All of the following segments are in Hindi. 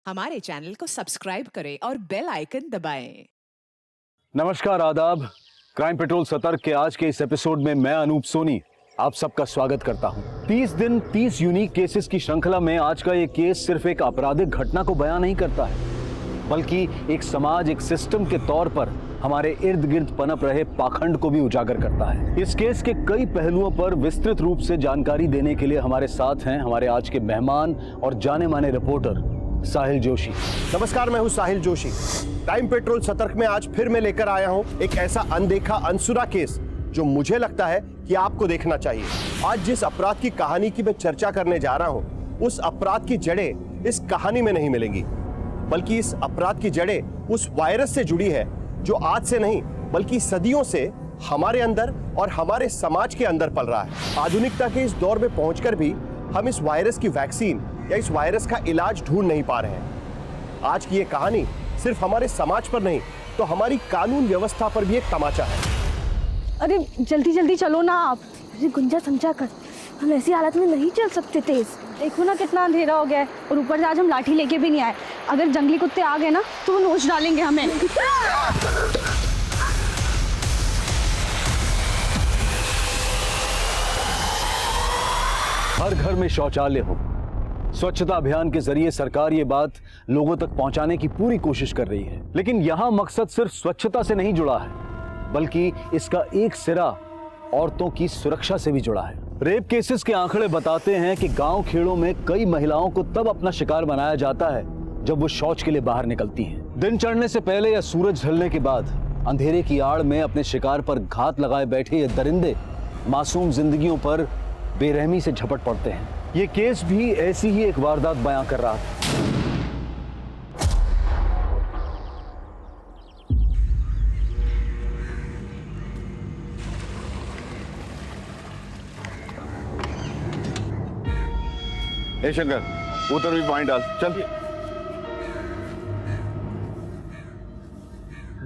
हमारे चैनल को सब्सक्राइब करें और बेल आइकन दबाएं। नमस्कार, आदाब। क्राइम पेट्रोल सतर्क के आज के इस एपिसोड में मैं अनूप सोनी आप सबका स्वागत करता हूं। 30 दिन 30 यूनिक केसेस की श्रृंखला में आज का ये केस सिर्फ एक आपराधिक घटना को बयां नहीं करता है, बल्कि एक समाज, एक सिस्टम के तौर पर हमारे इर्द गिर्द पनप रहे पाखंड को भी उजागर करता है। इस केस के कई पहलुओं पर विस्तृत रूप से जानकारी देने के लिए हमारे साथ हैं हमारे आज के मेहमान और जाने माने रिपोर्टर साहिल जोशी। नमस्कार, मैं हूं साहिल जोशी। क्राइम पेट्रोल सतर्क में आज फिर मैं लेकर आया हूं एक ऐसा अनदेखा अनसुना केस जो मुझे लगता है कि आपको देखना चाहिए। आज जिस अपराध की कहानी की मैं चर्चा करने जा रहा हूं, उस अपराध की जड़ें इस कहानी में नहीं मिलेंगी, बल्कि इस अपराध की जड़ें उस वायरस से जुड़ी है जो आज से नहीं बल्कि सदियों से हमारे अंदर और हमारे समाज के अंदर पल रहा है। आधुनिकता के इस दौर में पहुंचकर भी हम इस वायरस की वैक्सीन या इस वायरस का इलाज ढूंढ नहीं पा रहे हैं। आज की ये कहानी सिर्फ हमारे समाज पर नहीं तो हमारी कानून व्यवस्था पर भी एक तमाचा है। अरे जल्दी जल्दी चलो ना आप। अरे गुंजा समझा कर, हम ऐसी हालत में नहीं चल सकते तेज। देखो ना कितना अंधेरा हो गया है और ऊपर से आज हम लाठी लेके भी नहीं आए। अगर जंगली कुत्ते आ गए ना तो वो नोच डालेंगे हमें। हर घर में शौचालय हो, स्वच्छता अभियान के जरिए सरकार ये बात लोगों तक पहुंचाने की पूरी कोशिश कर रही है, लेकिन यहां मकसद सिर्फ स्वच्छता से नहीं जुड़ा है, बल्कि इसका एक सिरा औरतों की सुरक्षा से भी जुड़ा है। रेप केसेस के आंकड़े बताते हैं कि गांव खेड़ों में कई महिलाओं को तब अपना शिकार बनाया जाता है जब वो शौच के लिए बाहर निकलती हैं। दिन चढ़ने से पहले या सूरज ढलने के बाद अंधेरे की आड़ में अपने शिकार पर घात लगाए बैठे ये दरिंदे मासूम जिंदगियों पर बेरहमी से झपट पड़ते हैं। ये केस भी ऐसी ही एक वारदात बयां कर रहा था। ए शंकर, उधर भी पॉइंट डाल, चल।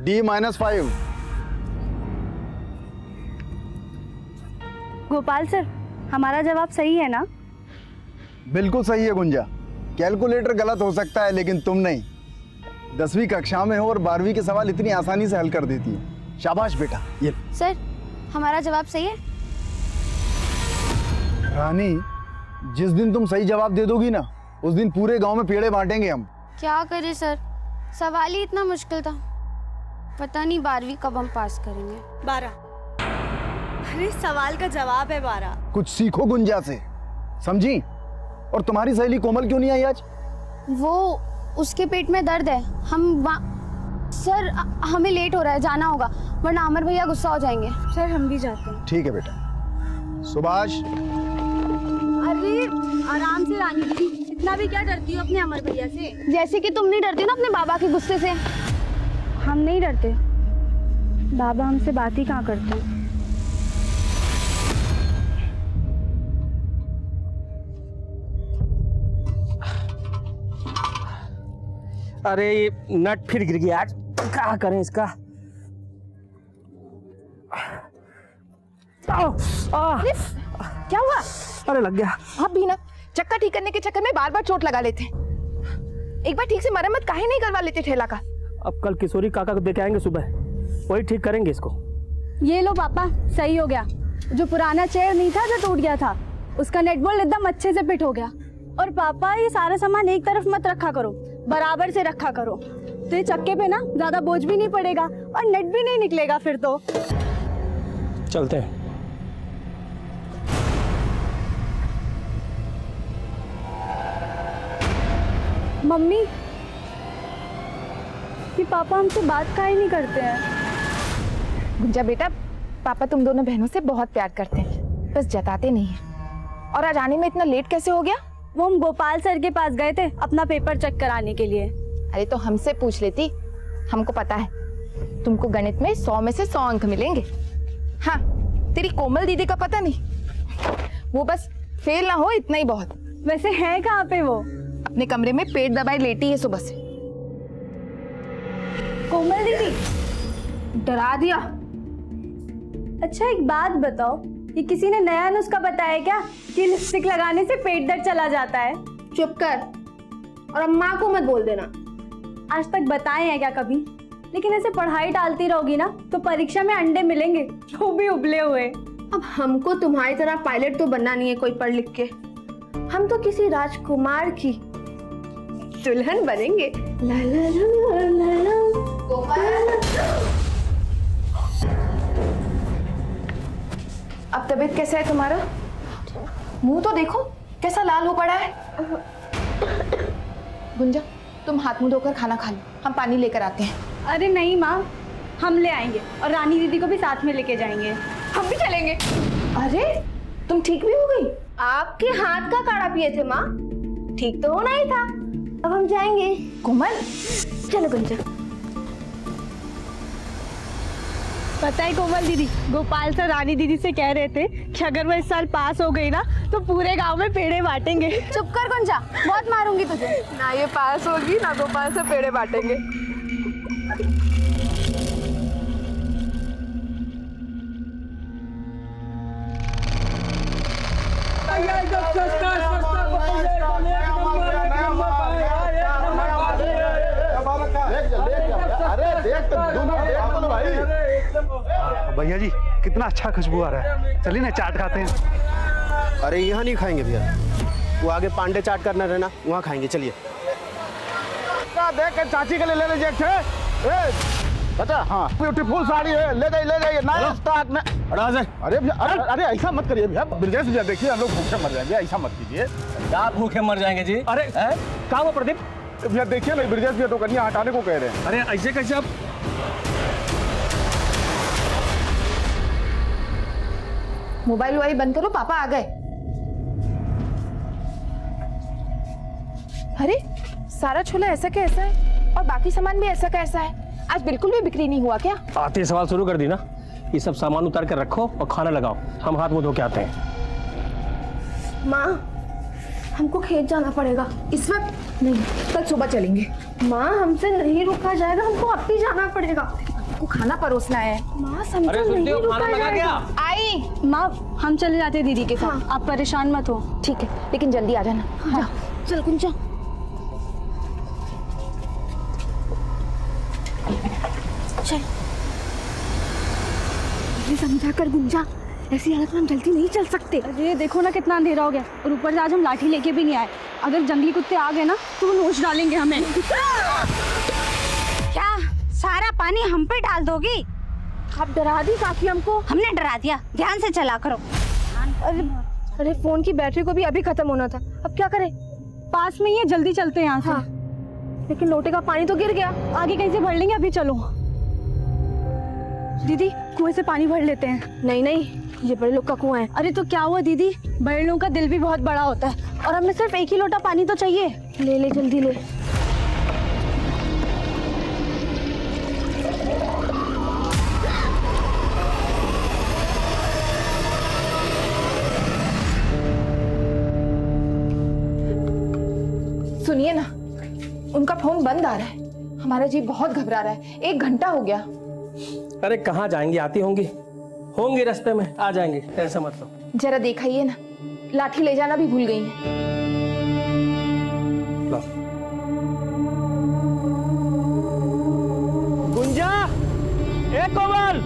D-5। गोपाल सर, हमारा जवाब सही है ना? बिल्कुल सही है गुंजा। कैलकुलेटर गलत हो सकता है लेकिन तुम नहीं। 10वीं कक्षा में हो और 12वीं के सवाल इतनी आसानी से हल कर देती हो। शाबाश बेटा। ये सर, हमारा जवाब सही है। रानी, जिस दिन तुम सही जवाब दे दोगी ना, उस दिन पूरे गांव में पेड़े बांटेंगे हम। क्या करें सर, सवाल ही इतना मुश्किल था। पता नहीं 12वीं कब हम पास करेंगे। 12। अरे सवाल का जवाब है 12। कुछ सीखो गुंजा से, समझी? और तुम्हारी सहेली कोमल क्यों नहीं आई आज? वो उसके पेट में दर्द है। सर हमें लेट हो रहा है, जाना होगा वरना अमर भैया गुस्सा हो जाएंगे। सर हम भी जाते हैं। ठीक है बेटा। सुभाष। अरे आराम से रानी दीदी, इतना भी क्या डरती हो अपने अमर भैया से? जैसे कि तुम नहीं डरती ना अपने बाबा के गुस्से से। हम नहीं डरते, बाबा हमसे बात ही कहाँ करते हैं। अरे ये नट फिर गिर गया आज, क्या करें इसका। क्या हुआ? अरे लग गया। आप भी ना चक्का ठीक करने के चक्कर में बार बार चोट लगा लेते। एक बार ठीक से मरम्मत काहे नहीं करवा लेते ठेला का? अब कल किशोरी काका को देके आएंगे, सुबह वही ठीक करेंगे इसको। ये लो पापा, सही हो गया। जो पुराना चेयर नहीं था जो टूट गया था, उसका नेट बोल्ट एकदम अच्छे से फिट हो गया। और पापा ये सारा सामान एक तरफ मत रखा करो, बराबर से रखा करो, तो ये चक्के पे ना ज्यादा बोझ भी नहीं पड़ेगा और नेट भी नहीं निकलेगा फिर तो। चलते हैं। मम्मी, ये पापा हमसे बात काहे नहीं करते हैं? गुंजा बेटा, पापा तुम दोनों बहनों से बहुत प्यार करते हैं, बस जताते नहीं हैं। और आज आने में इतना लेट कैसे हो गया? वो हम गोपाल सर के पास गए थे अपना पेपर चेक कराने के लिए। अरे तो हमसे पूछ लेती, हमको पता है तुमको गणित में 100 में से 100 अंक मिलेंगे। हाँ, तेरी कोमल दीदी का पता नहीं, वो बस फेल ना हो इतना ही बहुत। वैसे है कहाँ पे वो? अपने कमरे में पेट दबाए लेटी है सुबह से। कोमल दीदी, डरा दिया। अच्छा एक बात बताओ, ये किसी ने नया नुस्खा बताया क्या कि लिपस्टिक लगाने से पेट दर्द चला जाता है? चुप कर, और अम्मा को मत बोल देना। आज तक बताए हैं क्या कभी? लेकिन ऐसे पढ़ाई टालती रहोगी ना तो परीक्षा में अंडे मिलेंगे, जो भी उबले हुए। अब हमको तुम्हारी तरह पायलट तो बनना नहीं है कोई पढ़ लिख के। हम तो किसी राजकुमार की दुल्हन बनेंगे। ला ला ला ला ला। अब तबीयत कैसा है तुम्हारा? मुंह तो देखो कैसा लाल हो पड़ा है। गुंजा, तुम हाथ मुंह धोकर खाना खा लो, हम पानी लेकर आते हैं। अरे नहीं माँ, हम ले आएंगे और रानी दीदी को भी साथ में लेके जाएंगे। हम भी चलेंगे। अरे तुम ठीक भी हो गई? आपके हाथ का काढ़ा पिए थे माँ, ठीक तो होना ही था। अब हम जाएंगे। कोमल, चलो गुंजा। पता है कोमल दीदी, गोपाल सर रानी दीदी से कह रहे थे कि अगर वो इस साल पास हो गई ना तो पूरे गांव में पेड़े बांटेंगे। चुप कर गुंजा, बहुत मारूंगी तुझे। ना ये पास होगी ना गोपाल से पेड़े बांटेंगे। भैया जी कितना अच्छा खुशबू आ रहा है, चलिए ना चाट खाते हैं। अरे यहाँ नहीं खाएंगे भैया, वो आगे पांडे चाट करना रहना, वहाँ खाएंगे। चलिए। देख के चाची के लिए ले लीजिए। अच्छा हाँ, ब्यूटीफुल साड़ी है, ले जाइए नया स्टॉक में। अरे अरे ऐसा मत करिए भैया, ब्रजेश भैया देखिए हम लोग भूखे मर जाएंगे, ऐसा मत कीजिए। क्या भूखे मर जाएंगे जी? अरे क्या हुआ प्रदीप? भैया देखिए ना, ब्रजेश भैया तो कन्या हटाने को कह रहे हैं। अरे ऐसे कैसे आप? मोबाइल वाली बंद करो, पापा आ गए। अरे सारा छोला ऐसा का ऐसा है और बाकी सामान भी ऐसा का ऐसा है। आज बिल्कुल भी बिक्री नहीं हुआ क्या? आते सवाल शुरू कर दी ना। ये सब सामान उतार कर रखो और खाना लगाओ, हम हाथ मुंह धो के आते हैं। माँ, हमको खेत जाना पड़ेगा इस वक्त नहीं, कल सुबह चलेंगे। माँ, हमसे नहीं रुका जाएगा, हमको अब भी जाना पड़ेगा। आपको खाना परोसना है। माँ समझो, नहीं रुका जाएगा। आई माँ, हम चले जाते हैं दीदी के साथ। आप परेशान मत हो। ठीक है, लेकिन जल्दी आ जाना। हाँ। चल गुंजा। चल समझा कर गुंजा, ऐसी हालत में हम जल्दी नहीं चल सकते। अरे देखो ना कितना अंधेरा हो गया, और ऊपर से आज हम लाठी लेके भी नहीं आए। अगर जंगली कुत्ते आ गए ना तो वो नोच डालेंगे हमें। क्या सारा पानी हम पे डाल दोगी? आप डरा दी काफी हमको। हमने डरा दिया, ध्यान से चला करो। अरे फोन की बैटरी को भी अभी खत्म होना था, अब क्या करें? पास में ही है, जल्दी चलते हैं यहाँ से। हाँ, लेकिन लोटे का पानी तो गिर गया। आगे कहीं से भर लेंगे, अभी चलो। दीदी कुएं से पानी भर लेते हैं। नहीं नहीं, ये बड़े लोग का कुआं है। अरे तो क्या हुआ दीदी, बड़े लोगों का दिल भी बहुत बड़ा होता है, और हमें सिर्फ एक ही लोटा पानी तो चाहिए। ले ले जल्दी ले। सुनिए ना, उनका फोन बंद आ रहा है। हमारा जी बहुत घबरा रहा है, 1 घंटा हो गया। अरे कहाँ जाएंगे, आती होंगी रास्ते में, आ जाएंगे, टेंशन मत लो। जरा देखाइए ना, लाठी ले जाना भी भूल गई है। गुंजा, ए कोमल,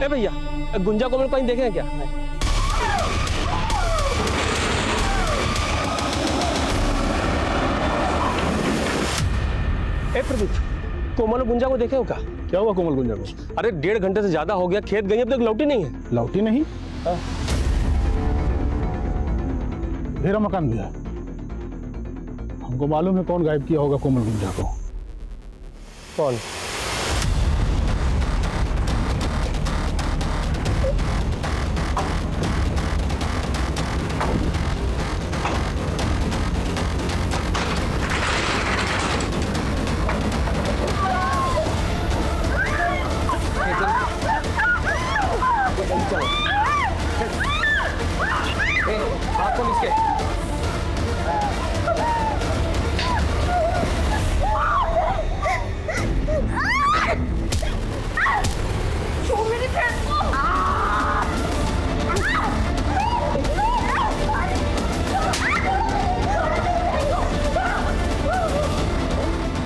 ए भैया, गुंजा कोमल कहीं देखे हैं क्या? ए प्रदीप, कोमल और गुंजा को देखे हो क्या? क्या हुआ कोमल गुंजा को? अरे 1.5 घंटे से ज्यादा हो गया, खेत गई अब तक लौटी नहीं है। लौटी नहीं? मेरा मकान दिया, हमको मालूम है कौन गायब किया होगा कोमल गुंजा को। कौन?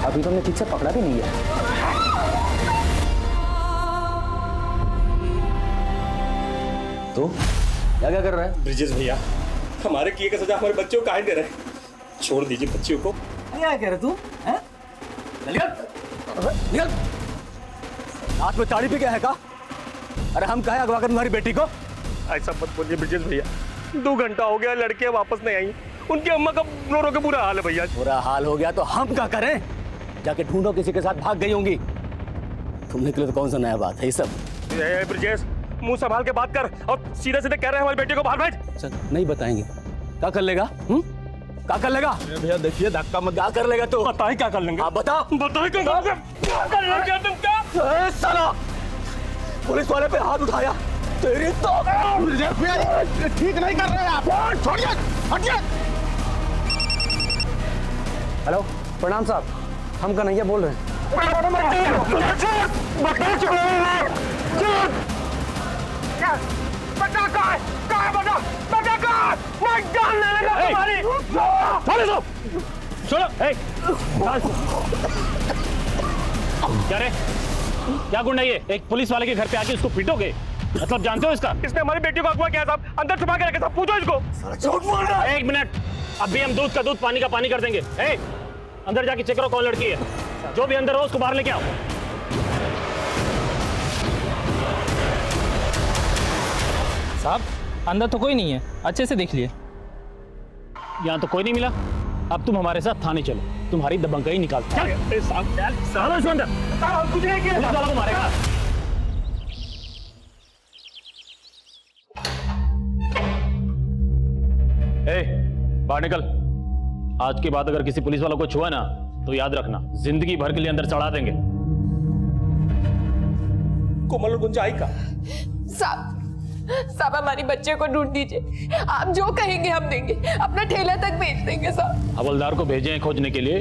अभी तो हमने ठीक से पकड़ा भी नहीं है। तो क्या क्या कर रहा है ब्रिजेश भैया? हमारे किए का सजा हमारे बच्चों को काहे दे रहे हैं? छोड़ दीजिए बच्चियों को। क्या कह रहे तू? निकल! हाथ में ताड़ी पे क्या है का? अरे हम कहे अगवा कर तुम्हारी बेटी को? ऐसा मत बोलिए ब्रिजेश भैया, 2 घंटा हो गया, लड़कियां वापस नहीं आई। उनकी अम्मा का रो रो के बुरा हाल है भैया। बुरा हाल हो गया तो हम क्या करें? जाके ढूंढो, किसी के साथ भाग गई होंगी। तुम निकले तो कौन सा नया बात है ये सब? ब्रिजेश, मुंह संभाल के बात कर और सीधे सीधे कह रहे हैं हमारी बेटी को बाहर भेज। चल, नहीं बताएंगे। क्या कर लेगा? क्या कर लेगा? भैया देखिए, धक्का मत। क्या कर लेगा तू? बताए क्या कर लेंगे? आप बताओ। बताए क्या कर लेंगे तुम? क्या साला पुलिस वाले पे हाथ उठाया तेरी तो। ठीक नहीं कर रहे आप, छोड़िए, हटिए। हेलो, प्रणाम साहब, हम कन्हैया बोल रहे हैं। क्या रे, क्या गुंडा ये? एक पुलिस वाले के घर पे आके उसको पीटोगे? मतलब जानते हो इसका? इसने हमारी बेटी को अगवा किया साहब, अंदर छुपा के रखे साहब, पूछो इसको। एक मिनट, अभी हम दूध का दूध, पानी का पानी कर देंगे। अंदर जाके चेक करो कौन लड़की है। जो भी अंदर हो उसको बाहर लेके आओ। साहब, अंदर तो कोई नहीं है, अच्छे से देख लिए। यहाँ तो कोई नहीं मिला। अब तुम हमारे साथ थाने चलो, तुम्हारी दबंगई निकाल। चल अंदर, पुलिस वालों को मारेगा। बाहर निकल। आज के बाद अगर किसी पुलिस वालों को छुआ ना तो याद रखना, जिंदगी भर के लिए अंदर चढ़ा देंगे। कोमल और गुंजा आई का? साहब हमारी बच्चे को ढूंढ दीजिए, आप जो कहेंगे हम देंगे, अपना ठेला तक भेज देंगे साहब। हवलदार को भेजे हैं खोजने के लिए,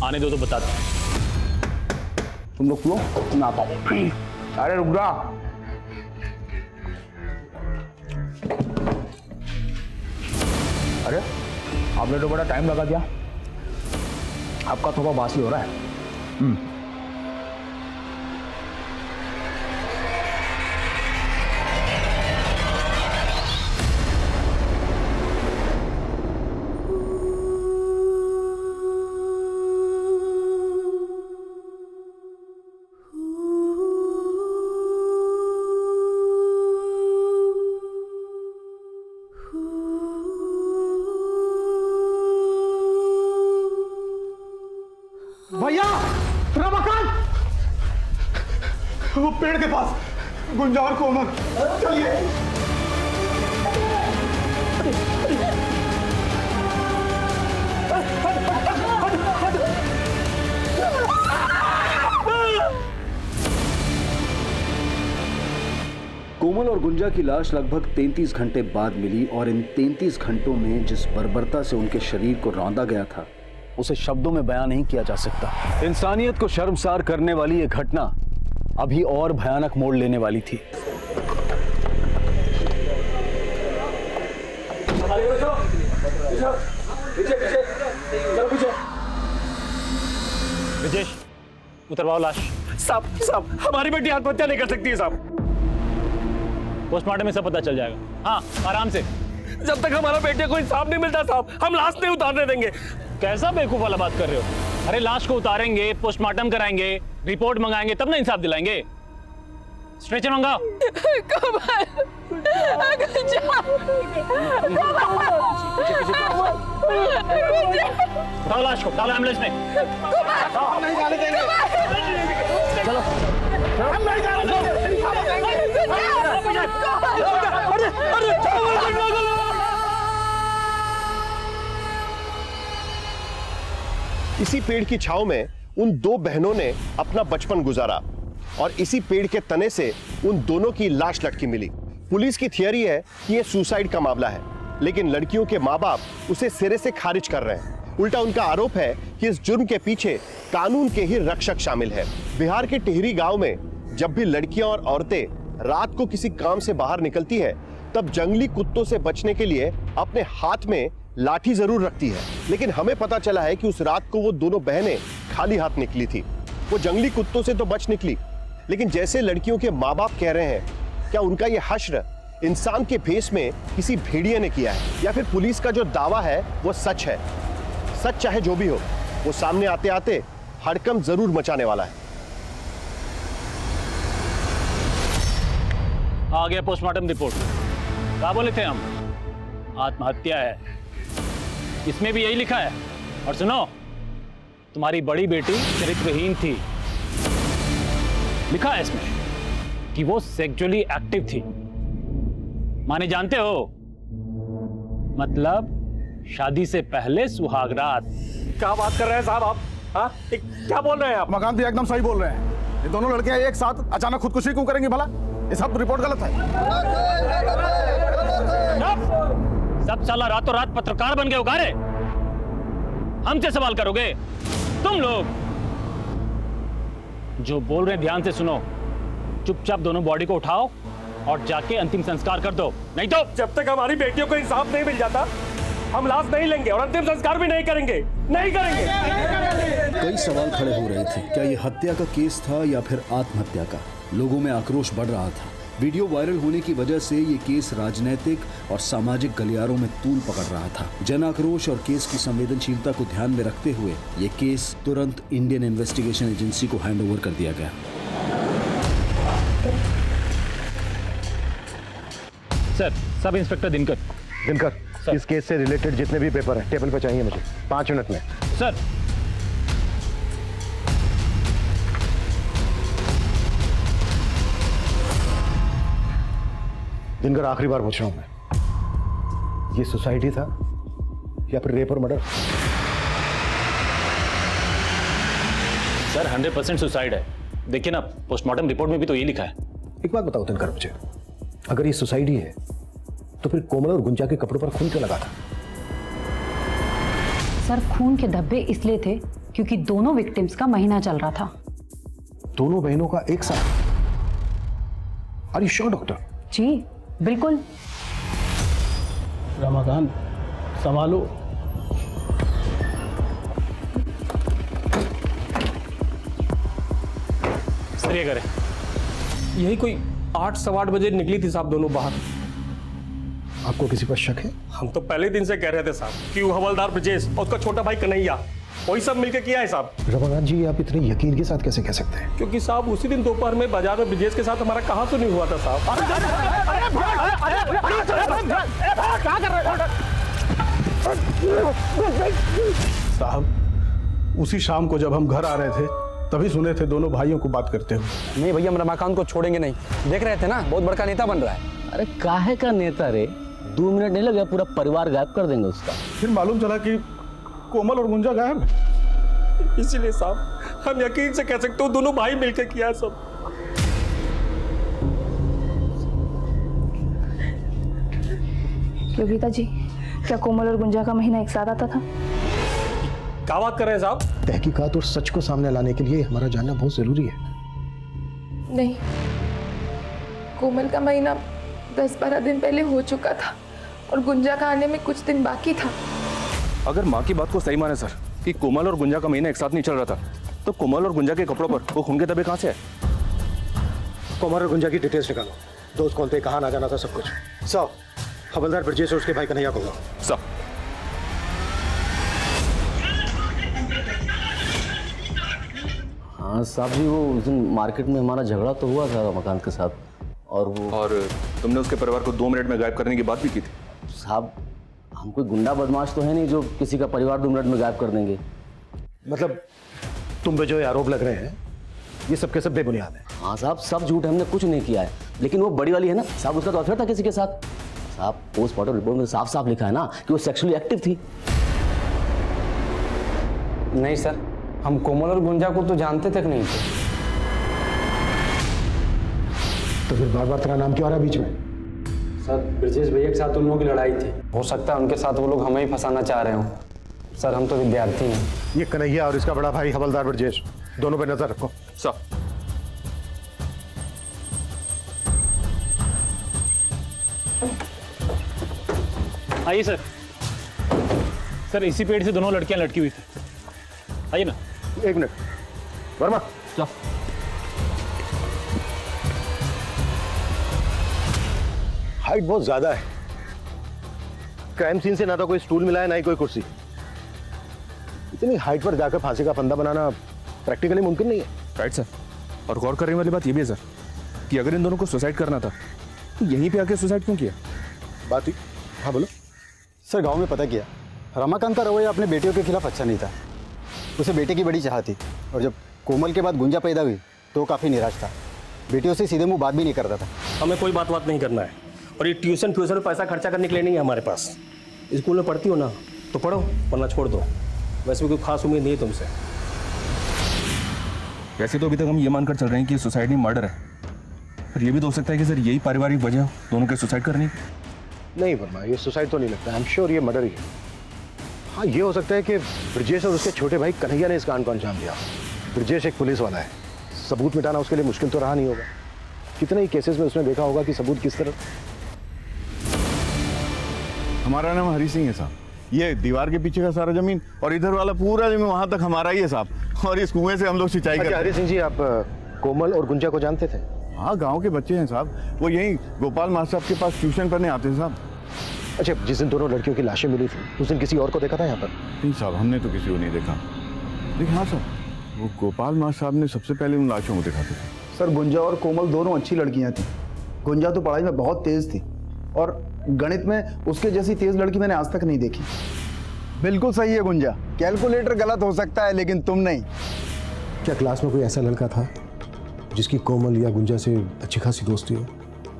आने दो तो बताते हैं। तुम लोग क्यों ना आता? अरे रुक जा। अरे आपने तो बड़ा टाइम लगा दिया, आपका थोड़ा बासी हो रहा है। भैया, रमाकांत, वो पेड़ के पास गुंजा और कोमल, चलिए। कोमल और गुंजा की लाश लगभग 33 घंटे बाद मिली और इन 33 घंटों में जिस बर्बरता से उनके शरीर को रौंदा गया था उसे शब्दों में बयान नहीं किया जा सकता। इंसानियत को शर्मसार करने वाली ये घटना अभी और भयानक मोड़ लेने वाली थी। ब्रिजेश, उतरवाओ लाश। साहब हमारी बेटी आत्महत्या नहीं कर सकती है साहब। पोस्टमार्टम में सब पता चल जाएगा। हाँ, आराम से। जब तक हमारा बेटे को इंसाफ नहीं मिलता साहब, हम लाश नहीं उतारने देंगे। कैसा बेवकूफ वाला बात कर रहे हो? अरे लाश को उतारेंगे, पोस्टमार्टम कराएंगे, रिपोर्ट मंगाएंगे, तब ना इंसाफ दिलाएंगे। स्ट्रेचर मंगाओ। उठाओ लाश को, डालो एम्बुलेंस में। हम नहीं जाने देंगे। चलो, हम नहीं जाने देंगे। इसी पेड़ की छांव में उन 2 बहनों ने अपना बचपन गुजारा और इसी पेड़ के तने से उन दोनों की लाश लटकी मिली। पुलिस की थियरी है कि यह सुसाइड का मामला है, लेकिन लड़कियों के माँ बाप उसे सिरे से खारिज कर रहे हैं। उल्टा उनका आरोप है कि इस जुर्म के पीछे कानून के ही रक्षक शामिल है। बिहार के टिहरी गांव में जब भी लड़कियां और औरतें रात को किसी काम से बाहर निकलती है, तब जंगली कुत्तों से बचने के लिए अपने हाथ में लाठी जरूर रखती है। लेकिन हमें पता चला है कि उस रात को वो दोनों बहनें खाली हाथ निकली थी। वो जंगली कुत्तों से तो बच निकली, लेकिन जैसे लड़कियों के माँ बाप कह रहे हैं, क्या उनका ये हश्र इंसान के भेष में किसी भेड़िए ने किया है, या फिर पुलिस का जो दावा है वो सच है? सच चाहे जो भी हो, वो सामने आते आते हड़कंप जरूर मचाने वाला है। आ गया पोस्टमार्टम रिपोर्ट। क्या बोले थे हम? आत्महत्या है, इसमें भी यही लिखा है। और सुनो, तुम्हारी बड़ी बेटी चरित्रहीन थी, लिखा है इसमें कि वो सेक्सुअली एक्टिव थी। माने जानते हो, मतलब शादी से पहले सुहागरात। क्या बात कर रहे हैं साहब आप? हाँ, क्या बोल रहे हैं आप? मकान एकदम सही बोल रहे हैं। ये दोनों लड़कियां एक साथ अचानक खुदकुशी क्यों करेंगी भला? ये सब रिपोर्ट गलत है। सब साला रातों रात पत्रकार बन गए उगारे। हमसे सवाल करोगे? तुम लोग जो बोल रहे हैं ध्यान से सुनो। चुपचाप दोनों बॉडी को उठाओ और जाके अंतिम संस्कार कर दो, नहीं तो जब तक हमारी बेटियों को इंसाफ नहीं मिल जाता, हम लाश नहीं लेंगे और अंतिम संस्कार भी नहीं करेंगे। नहीं करेंगे। कई सवाल खड़े हो रहे थे। क्या यह हत्या का केस था या फिर आत्महत्या का? लोगों में आक्रोश बढ़ रहा था। वीडियो वायरल होने की वजह से ये केस राजनीतिक और सामाजिक गलियारों में तूल पकड़ रहा था। जन आक्रोश और केस की संवेदनशीलता को ध्यान में रखते हुए ये केस तुरंत इंडियन इन्वेस्टिगेशन एजेंसी को हैंडओवर कर दिया गया। Sir, sub inspector Dinkar. इस केस से रिलेटेड जितने भी पेपर हैं टेबल पे चाहिए मुझे 5 मिनट में। सर, दिनकर, आखिरी बार पूछ रहा हूं मैं, ये सोसाइटी था या फिर रेप और मर्डर? सर 100% सुसाइड है। देखिए ना, पोस्टमार्टम रिपोर्ट में भी तो ये लिखा है। एक बात बताओ दिनकर मुझे, अगर ये सोसाइटी है तो फिर कोमल और गुंजा के कपड़ों पर खून क्यों लगा था? सर, खून के धब्बे इसलिए थे क्योंकि दोनों विक्टिम्स का महीना चल रहा था। दोनों बहनों का एक साथ? Are you sure doctor? जी बिल्कुल। रमाकांत, संभालो। सर ये करे। यही कोई 8 सवा 8 बजे निकली थी साहब दोनों बाहर। आपको किसी पर शक है? हम तो पहले दिन से कह रहे थे साहब कि वो हवलदार ब्रजेश और उसका छोटा भाई कन्हैया, वही सब मिलकर किया है साहब। रमाकांत जी, आप इतने यकीन के साथ कैसे कह सकते हैं? क्योंकि साहब उसी दिन दोपहर में बाजार में ब्रजेश के साथ हमारा कहाँ तो नहीं हुआ था साहब। साहब, उसी शाम को जब हम घर आ रहे थे तभी सुने थे दोनों भाइयों को बात करते हुए। नहीं भैया, हम रमाकांत को छोड़ेंगे नहीं। देख रहे थे ना, बहुत बड़का नेता बन रहा है। अरे काहे का नेता रे? 2 मिनट नहीं लगे, पूरा परिवार गायब कर देंगे उसका। फिर मालूम चला कि कोमल और गुंजा गायब है। इसीलिए साहब हम यकीन से कह सकते हो दोनों भाई मिलकर किया सब। योगिता जी, क्या कोमल और गुंजा का महीना एक साथ आता था? क्या बात कर रहे हैं साहब? तहकीकात और सच को सामने लाने के लिए हमारा जानना बहुत जरूरी है। नहीं, कोमल का महीना 10-12 दिन पहले हो चुका था और गुंजा का आने में कुछ दिन बाकी था। अगर माँ की बात को सही माने सर कि कोमल और गुंजा का महीना एक साथ नहीं चल रहा था, तो कोमल और गुंजा के कपड़ों पर वो खून के धब्बे कहाँ से है? कोमल और गुंजा की डिटेल्स निकालो, दोस्त कौन थे, कहाँ ना जाना था, सब कुछ। सब हवलदार ब्रजेश और उसके भाई कन्हैया को सब। हाँ साहब जी, वो उस दिन मार्केट में हमारा झगड़ा तो हुआ था रमाकांत के साथ, और वो तुमने उसके परिवार को 2 मिनट में गायब करने की बात भी की थी। साहब, हम कोई गुंडा बदमाश तो है नहीं जो किसी का परिवार 2 मिनट में गायब कर देंगे। मतलब तुम पे जो आरोप लग रहे हैं ये सब के सब बेबुनियाद है? हाँ साहब, सब झूठ है, हमने कुछ नहीं किया है। लेकिन वो बड़ी वाली है ना साहब, उसका तो अफेयर था किसी के साथ। साहब, पोस्टमार्टम रिपोर्ट में साफ साफ लिखा है ना कि वो सेक्सुअली एक्टिव थी। नहीं सर, हम कोमल और गुंजा को तो जानते तक नहीं थे। तो फिर बार बार तेरा नाम क्यों आ रहा है बीच में? सर, ब्रजेश भैया के साथ उन लोगों की लड़ाई थी। हो सकता है उनके साथ वो लोग हमें ही फंसाना चाह रहे हो। सर, हम तो विद्यार्थी हैं। ये कन्हैया और इसका बड़ा भाई हवलदार ब्रजेश, दोनों पे नजर रखो। सब। आइए सर। सर, इसी पेड़ से दोनों लड़कियां लटकी हुई थी। आइए ना। एक मिनट वर्मा चल। हाइट बहुत ज्यादा है। क्राइम सीन से ना तो कोई स्टूल मिला है ना ही कोई कुर्सी। इतनी हाइट पर जाकर फांसी का फंदा बनाना प्रैक्टिकली मुमकिन नहीं है। Right sir. और गौर करने वाली बात ये भी है सर कि अगर इन दोनों को सुसाइड करना था तो यहीं पे आके सुसाइड क्यों किया? बात ही। हाँ बोलो। सर गांव में पता किया, रमाकांत का रवैया अपने बेटियों के खिलाफ अच्छा नहीं था। उसे बेटे की बड़ी चाह थी और जब कोमल के बाद गुंजा पैदा हुई तो काफ़ी निराश था। बेटियों से सीधे मुंह बात भी नहीं करता था। हमें कोई बात नहीं करना है और ये ट्यूशन में पैसा खर्चा करने के लिए नहीं है हमारे पास। स्कूल में पढ़ती हो ना तो पढ़ो, वरना छोड़ दो। वैसे भी कोई खास उम्मीद नहीं है तुमसे। वैसे तो अभी तक हम ये मानकर चल रहे हैं कि सुसाइड नहीं मर्डर है, पर ये भी तो हो सकता है कि सर यही पारिवारिक वजह हो दोनों के सुसाइड करने की। नहीं वर्मा, ये सुसाइड तो नहीं लगता। आई एम श्योर ये मर्डर ही है। हाँ, ये हो सकता है कि ब्रजेश और उसके छोटे भाई कन्हैया ने इस कांड को अंजाम दिया। ब्रजेश एक पुलिस वाला है, सबूत मिटाना उसके लिए मुश्किल तो रहा नहीं होगा। कितने ही केसेस में उसने देखा होगा कि सबूत किस तरह। हमारा नाम हरी सिंह है साहब। ये दीवार के पीछे का सारा जमीन और इधर वाला पूरा जमीन वहां तक हमारा ही है साहब। और इस कुएं से हम लोग सिंचाई करते हैं। हरी सिंह जी, आप कोमल और गुंजा को जानते थे? हाँ, गांव के बच्चे हैं साहब। वो यहीं गोपाल मास्टर साहब के पास ट्यूशन पढ़ने आते हैं साहब। अच्छा, जिस दिन दोनों लड़कियों की लाशें मिली थी उस दिन किसी और को देखा था यहाँ पर? नहीं साहब, हमने तो किसी को नहीं देखा। लेकिन हाँ साहब, वो गोपाल मास्टर साहब ने सबसे पहले उन लाशों को देखा था। सर गुंजा और कोमल दोनों अच्छी लड़कियां थी। गुंजा तो पढ़ाई में बहुत तेज थी और गणित में उसके जैसी तेज लड़की मैंने आज तक नहीं देखी। बिल्कुल सही है गुंजा, कैलकुलेटर गलत हो सकता है लेकिन तुम नहीं। क्या क्लास में कोई ऐसा लड़का था जिसकी कोमल या गुंजा से अच्छी खासी दोस्ती हो?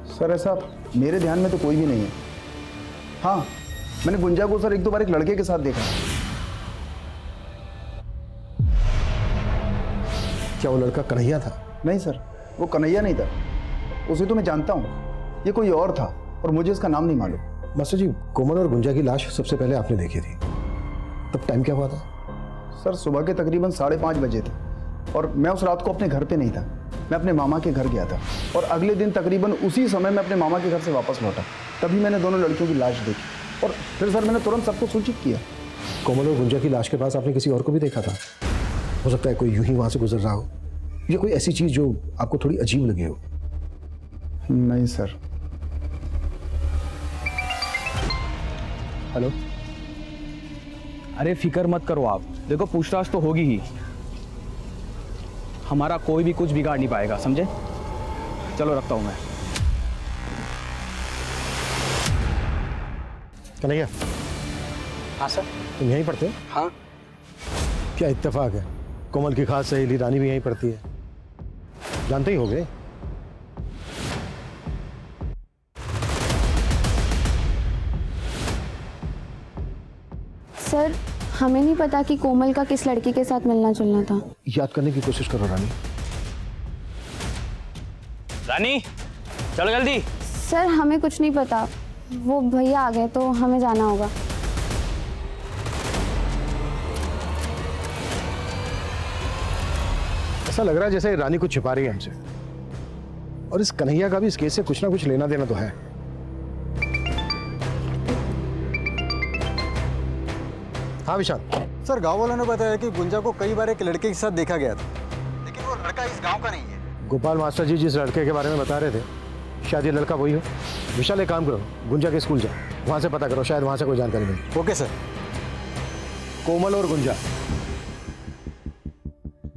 सर ऐसा मेरे ध्यान में तो कोई भी नहीं है। हाँ, मैंने गुंजा को सर एक दो बार एक लड़के के साथ देखा। क्या वो लड़का कन्हैया था? नहीं सर, वो कन्हैया नहीं था। उसे तो मैं जानता हूँ, ये कोई और था और मुझे इसका नाम नहीं मालूम। मास्टर जी, कोमल और गुंजा की लाश सबसे पहले आपने देखी थी, तब टाइम क्या हुआ था? सर सुबह के तकरीबन 5:30 बजे थे और मैं उस रात को अपने घर पे नहीं था। मैं अपने मामा के घर गया था और अगले दिन तकरीबन उसी समय मैं अपने मामा के घर से वापस लौटा। तभी मैंने दोनों लड़कियों की लाश देखी और फिर सर मैंने तुरंत सबको सूचित किया। कोमल और गुंजा की लाश के पास आपने किसी और को भी देखा था? हो सकता है कोई यूं ही वहां से गुजर रहा हो या कोई ऐसी चीज जो आपको थोड़ी अजीब लगी हो। नहीं सर। हेलो। अरे फिक्र मत करो आप, देखो पूछताछ तो होगी ही। हमारा कोई भी कुछ बिगाड़ नहीं पाएगा, समझे? चलो रखता हूं मैं। कन्हैया। हाँ सर। तुम यहीं पढ़ते हो? हाँ। क्या इत्तेफाक है, कोमल की खास सहेली रानी भी यहीं पढ़ती है। जानते ही होगे। सर हमें नहीं पता कि कोमल का किस लड़की के साथ मिलना जुलना था। याद करने की कोशिश करो रानी। रानी चलो जल्दी। सर हमें कुछ नहीं पता, वो भैया आ गए तो हमें जाना होगा। ऐसा लग रहा है जैसे रानी कुछ छिपा रही है हमसे, और इस कन्हैया का भी इस केस से कुछ ना कुछ लेना देना तो है। हाँ विशाल। सर गांव वालों ने बताया कि गुंजा को कई बार एक लड़के के साथ देखा गया था, लेकिन वो लड़का इस गांव का नहीं है। गोपाल मास्टर जी जिस लड़के के बारे में बता रहे थे, शायद ये लड़का वही हो। विशाल एक काम करो, गुंजा के स्कूल जाओ, वहां से पता करो, शायद वहां से कोई जानकारी मिले। Okay sir. कोमल और गुंजा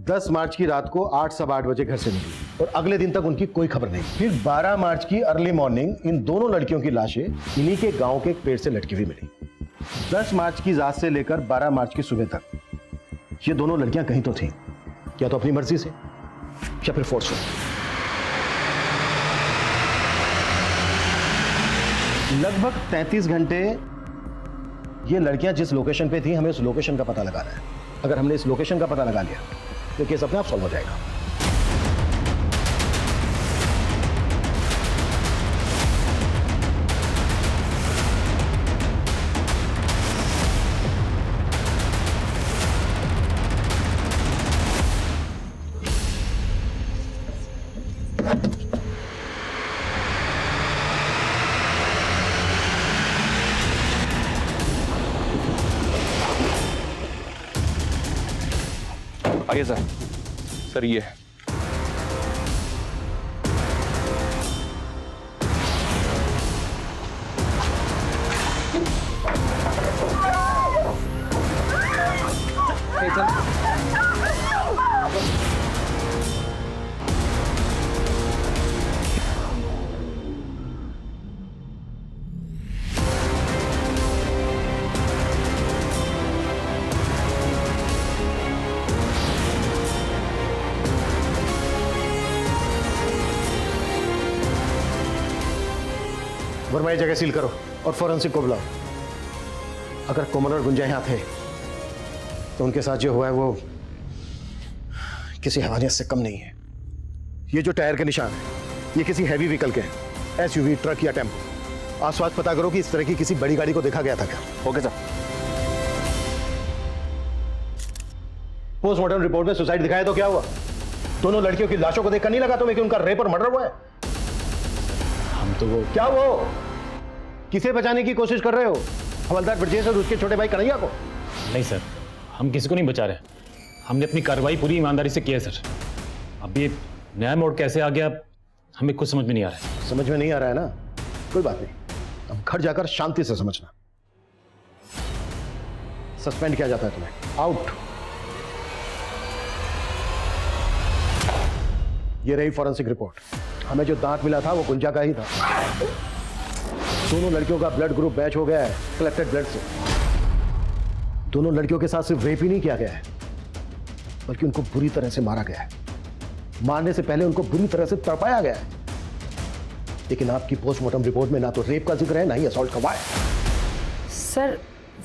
10 मार्च की रात को 8 सवा 8 बजे घर से निकली और अगले दिन तक उनकी कोई खबर नहीं। फिर 12 मार्च की अर्ली मॉर्निंग इन दोनों लड़कियों की लाशें इन्हीं के गांव के एक पेड़ से लटकी हुई मिली। 10 मार्च की रात से लेकर 12 मार्च की सुबह तक ये दोनों लड़कियां कहीं तो थीं, या तो अपनी मर्जी से या फिर फोर्सफुल। लगभग 33 घंटे ये लड़कियां जिस लोकेशन पे थी, हमें उस लोकेशन का पता लगाना है। अगर हमने इस लोकेशन का पता लगा लिया तो केस अपने आप सॉल्व हो जाएगा। आइए सर। सर ये वर्मा, ये जगह सील करो और फॉरेंसिक को बुलाओ। अगर कोमल और गुंजा यहाँ थे तो उनके साथ जो हुआ है वो किसी हैवानियत से कम नहीं है। ये जो टायर के निशान है ये किसी हैवी व्हीकल के हैं, एसयूवी, ट्रक या टेम्पो। आसपास पता करो कि इस तरह की किसी बड़ी गाड़ी को देखा गया था क्या। Okay sir. पोस्टमार्टम रिपोर्ट में सुसाइड दिखाया तो क्या हुआ? दोनों लड़कियों की लाशों को देखकर नहीं लगा तुम्हें कि उनका रेप और मर्डर हुआ है? हम तो वो क्या वो किसे बचाने की कोशिश कर रहे हो? हवलदार ब्रजेश और उसके छोटे भाई कन्हैया को? नहीं सर, हम किसी को नहीं बचा रहे। हमने अपनी कार्रवाई पूरी ईमानदारी से की है सर। अब ये नया मोड़ कैसे आ गया हमें कुछ समझ में नहीं आ रहा है। समझ में नहीं आ रहा है ना? कोई बात नहीं, अब घर जाकर शांति से समझना। सस्पेंड किया जाता है तुम्हें। आउट। ये रही फॉरेंसिक रिपोर्ट। हमें जो दांत मिला था वो गुंजा का ही था। दोनों लड़कियों का ब्लड ग्रुप मैच हो गया है कलेक्टेड ब्लड से। दोनों लड़कियों के साथ सिर्फ रेप ही नहीं किया गया है बल्कि उनको बुरी तरह से मारा गया है। मारने से पहले उनको बुरी तरह से तड़पाया गया है। लेकिन आपकी पोस्टमार्टम रिपोर्ट में ना तो रेप का जिक्र है ना ही असॉल्ट का वार। सर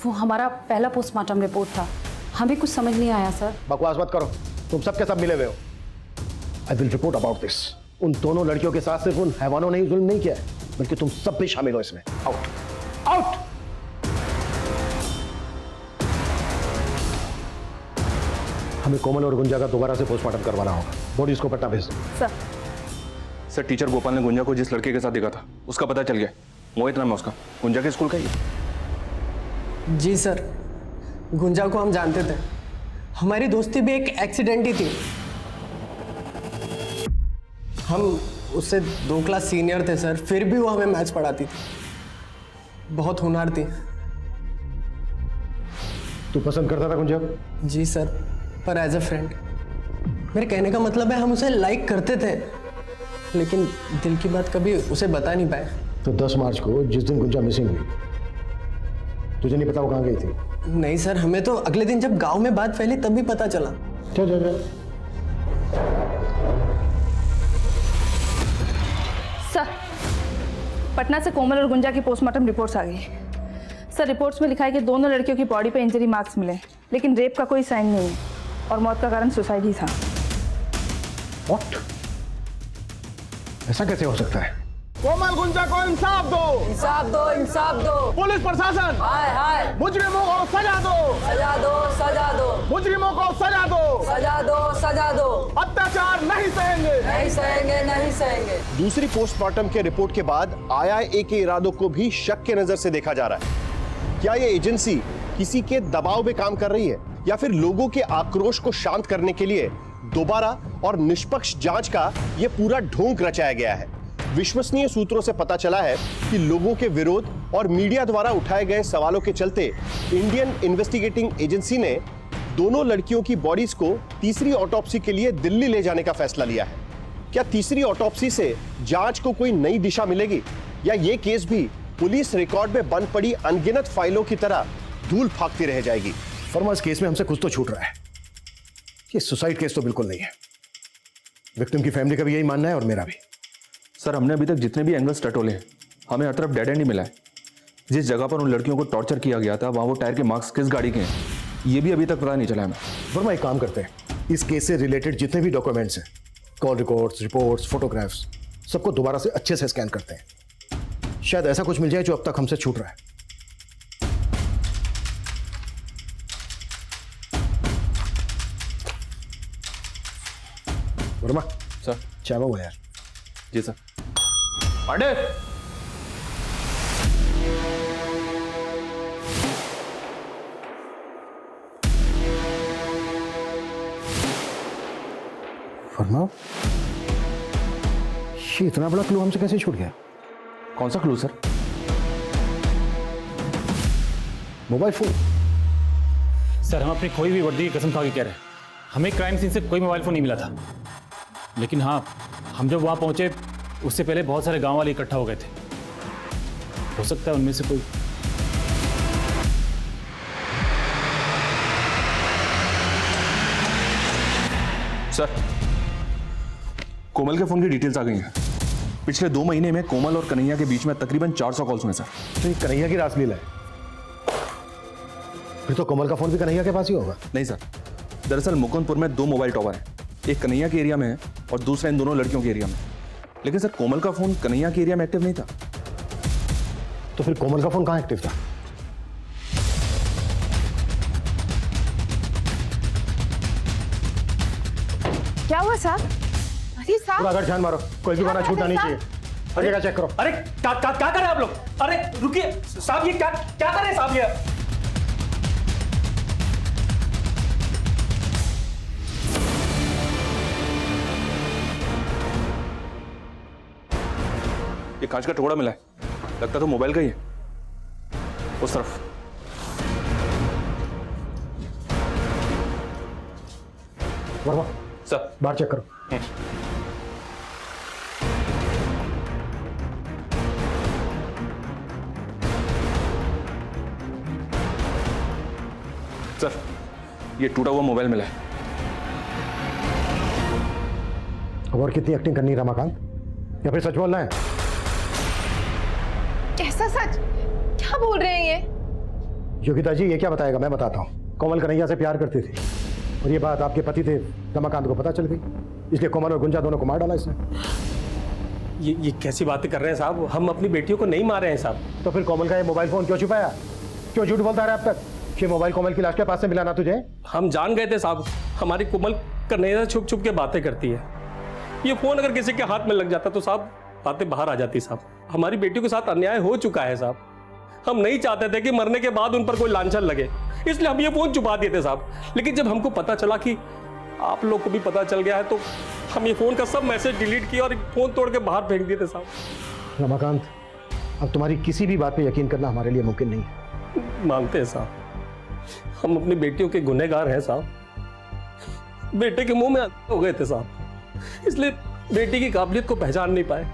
वो हमारा पहला पोस्टमार्टम रिपोर्ट था, हमें कुछ समझ नहीं आया सर। बकवास मत करो, तुम सबके सब मिले हुए हो। I will report about this. उन दोनों लड़कियों के साथ सिर्फ उन हैवानों ने ही जुल्म नहीं किया है बल्कि तुम सब भी शामिल हो इसमें। Out out. हमें कोमल और गुंजा का दोबारा से पोस्टमार्टम करवाना होगा। बॉडीज को पटना भेज दो। सर टीचर गोपाल ने गुंजा को जिस लड़के के साथ देखा था उसका पता चल गया। मोहित नाम है उसका, गुंजा के स्कूल का ही। जी सर, गुंजा को हम जानते थे। हमारी दोस्ती भी एक एक्सीडेंट ही थी। हम उससे 2 क्लास सीनियर थे सर, फिर भी वो हमें मैथ्स पढ़ाती थी। बहुत होनहार थी। तू पसंद करता था गुंजा को? जी सर, पर एज अ फ्रेंड। मेरे कहने का मतलब है हम उसे लाइक करते थे लेकिन दिल की बात कभी उसे बता नहीं पाए। तो 10 मार्च को जिस दिन गुंजा मिसिंग हुई तुझे नहीं पता वो कहाँ गई थी? नहीं सर, हमें तो अगले दिन जब गांव में बात फैली तब भी पता चला। चल सर, पटना से कोमल और गुंजा की पोस्टमार्टम रिपोर्ट्स आ गई। सर रिपोर्ट्स में लिखा है कि दोनों लड़कियों की बॉडी पे इंजरी मार्क्स मिले लेकिन रेप का कोई साइन नहीं है और मौत का कारण सुसाइड ही था। What? ऐसा कैसे हो सकता है? कोमल गुंजा को इंसाफ दो, इंसाफ दो, इंसाफ दो। पुलिस प्रशासन हाय हाय, मुजरिमों को सजा दो, सजा दो, सजा दो। मुजरिमों को सजा दो, सजा दो, सजा दो। अत्याचार नहीं सहेंगे, नहीं सहेंगे, नहीं सहेंगे। दूसरी पोस्टमार्टम के रिपोर्ट के बाद आईआईए के इरादों को भी शक के नजर से देखा जा रहा है। क्या ये एजेंसी किसी के दबाव में काम कर रही है या फिर लोगों के आक्रोश को शांत करने के लिए दोबारा और निष्पक्ष जांच का यह पूरा ढोंग रचाया गया है? विश्वसनीय सूत्रों से पता चला है कि लोगों के विरोध और मीडिया द्वारा उठाए गए सवालों के चलते इंडियन इन्वेस्टिगेटिंग एजेंसी ने दोनों लड़कियों की बॉडीज को तीसरी ऑटोप्सी के लिए दिल्ली ले जाने का फैसला लिया है। क्या तीसरी ऑटोप्सी से जांच को कोई नई दिशा मिलेगी या ये केस भी पुलिस रिकॉर्ड में बंद पड़ी अनगिनत फाइलों की तरह धूल फाकती रह जाएगी? फर्मा, इस केस में हमसे कुछ तो छूट रहा है। ये सुसाइड केस तो बिल्कुल नहीं है। विक्टिम की फैमिली का भी यही मानना है और मेरा भी। सर हमने अभी तक जितने भी एंगल्स टटोले हैं हमें हर तरफ डेड एंड ही मिला है। जिस जगह पर उन लड़कियों को टॉर्चर किया गया था वहां वो टायर के मार्क्स किस गाड़ी के हैं ये भी अभी तक पता नहीं चला हमें। वर्मा, एक काम करते हैं, इस केस से रिलेटेड जितने भी डॉक्यूमेंट्स हैं, कॉल रिकॉर्ड्स, रिपोर्ट्स, फोटोग्राफ्स, सबको दोबारा से अच्छे से स्कैन करते हैं। शायद ऐसा कुछ मिल जाए जो अब तक हमसे छूट रहा है। वर्मा सर, चाय हुआ यार। जी सर। पांडे, वर्मा, ये इतना बड़ा क्लू हमसे कैसे छूट गया? कौन सा clue sir? Mobile phone. Sir हम अपनी खोई हुई वर्दी की कसम खा के कह रहे हैं, हमें क्राइम सीन से कोई मोबाइल फोन नहीं मिला था। लेकिन हाँ, हम जब वहाँ पहुँचे उससे पहले बहुत सारे गांव वाले इकट्ठा हो गए थे। हो सकता है उनमें से कोई। सर, कोमल के फोन की डिटेल्स आ गई हैं। पिछले 2 महीने में कोमल और कन्हैया के बीच में तकरीबन 400 कॉल्स हुए सर। तो ये कन्हैया की रासलीला है? फिर तो कोमल का फोन भी कन्हैया के पास ही होगा। नहीं सर, दरअसल मुकुंदपुर में 2 मोबाइल टावर हैं, एक कन्हैया के एरिया में है और दूसरा इन दोनों लड़कियों के एरिया में। लेकिन सर कोमल का फोन कन्हैया के एरिया में एक्टिव नहीं था। तो फिर कोमल का फोन कहाँ एक्टिव था? क्या हुआ साहब? अरे साहब, पूरा घर ध्यान मारो, कोई भी बना छूटना नहीं चाहिए। हर जगह चेक करो। अरे क्या कर रहे हैं आप लोग? अरे रुकिए साहब, ये क्या कर रहे हैं साहब? ये कांच का टुकड़ा मिला है, लगता तो मोबाइल का ही है। उस तरफ। वर्मा सर, बाहर चेक करो। सर, ये टूटा हुआ मोबाइल मिला है। और कितनी एक्टिंग करनी है रमाकांत, या फिर सच बोलना है? कैसा सच? क्या बोल रहे हैं ये? योगिता जी, ये क्या बताएगा? मैं बताता हूँ। कोमल कन्हैया से प्यार करती थी और ये बात आपके पति थे रमाकांत को पता चल गई, इसलिए कोमल और गुंजा दोनों को मार डाला इसने। ये कैसी बातें कर रहे हैं साहब? हम अपनी बेटियों को नहीं मारे हैं साहब। तो फिर कोमल का ये मोबाइल फोन क्यों छुपाया? क्यों झूठ बोलता रहा अब तक कि मोबाइल कोमल की लाश के पास से मिला ना तुझे? हम जान गए थे साहब, हमारी कोमल कन्हैया छुप छुप के बातें करती है। ये फोन अगर किसी के हाथ में लग जाता तो साहब बातें बाहर आ जाती साहब। हमारी बेटी के साथ अन्याय हो चुका है साहब। हम नहीं चाहते थे कि मरने के बाद उन पर कोई लांछन लगे, इसलिए हम ये फोन छुपा दिए थे साहब। लेकिन जब हमको पता चला कि आप लोग को भी पता चल गया है तो हम ये फोन का सब मैसेज डिलीट किया और फोन तोड़ के बाहर फेंक दिए थे साहब। रमाकांत, अब तुम्हारी किसी भी बात पे यकीन करना हमारे लिए मुमकिन नहीं है। मानते हैं साहब, हम अपनी बेटियों के गुनहगार हैं साहब। बेटे के मुंह में हो गए थे साहब, इसलिए बेटी की काबिलियत को पहचान नहीं पाए।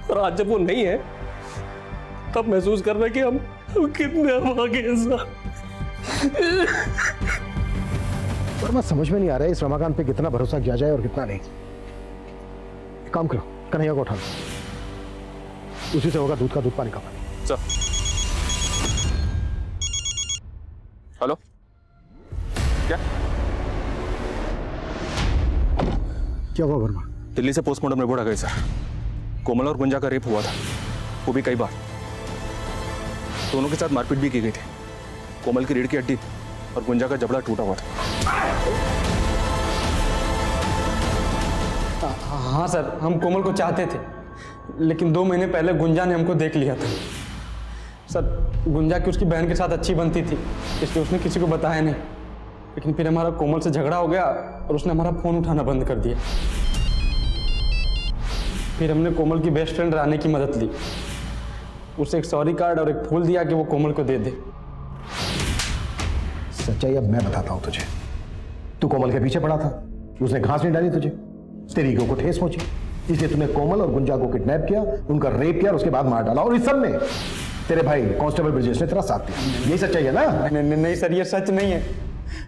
और आज जब वो नहीं है तब महसूस कर रहे कि हम कितने आगे हैं साहब। पर मैं समझ में नहीं आ रहा है इस रमाकांत पे कितना भरोसा किया जाए और कितना नहीं। काम करो, कन्हैया को उठा लो, उसी से होगा दूध का दूध पानी का पानी। सर। हेलो, क्या हुआ वर्मा? दिल्ली से पोस्टमार्टम रिपोर्ट आ गई सर। कोमल और गुंजा का रेप हुआ था, वो भी कई बार। दोनों के साथ मारपीट भी की गई थी। कोमल की रीढ़ की हड्डी और गुंजा का जबड़ा टूटा हुआ था। हाँ सर, हम कोमल को चाहते थे, लेकिन 2 महीने पहले गुंजा ने हमको देख लिया था। सर, गुंजा की उसकी बहन के साथ अच्छी बनती थी, इसलिए उसने किसी को बताया नहीं। लेकिन फिर हमारा कोमल से झगड़ा हो गया और उसने हमारा फ़ोन उठाना बंद कर दिया। फिर हमने कोमल की बेस्ट फ्रेंड रानी की मदद ली, उसे एक सॉरी कार्ड और एक फूल दिया कि वो कोमल को दे दे। सच्चाई अब मैं बताता हूं तुझे। तू कोमल के पीछे पड़ा था, उसने घास नहीं डाली तुझे, तेरी ईगो को ठेस पहुंची, इसलिए तूने कोमल और गुंजा को किडनैप किया, उनका रेप किया और उसके बाद मार डाला। और इस सब में तेरे भाई कांस्टेबल ब्रिजेश ने तेरा साथ दिया। यही सच्चाई है ना? नहीं सर, ये सच नहीं है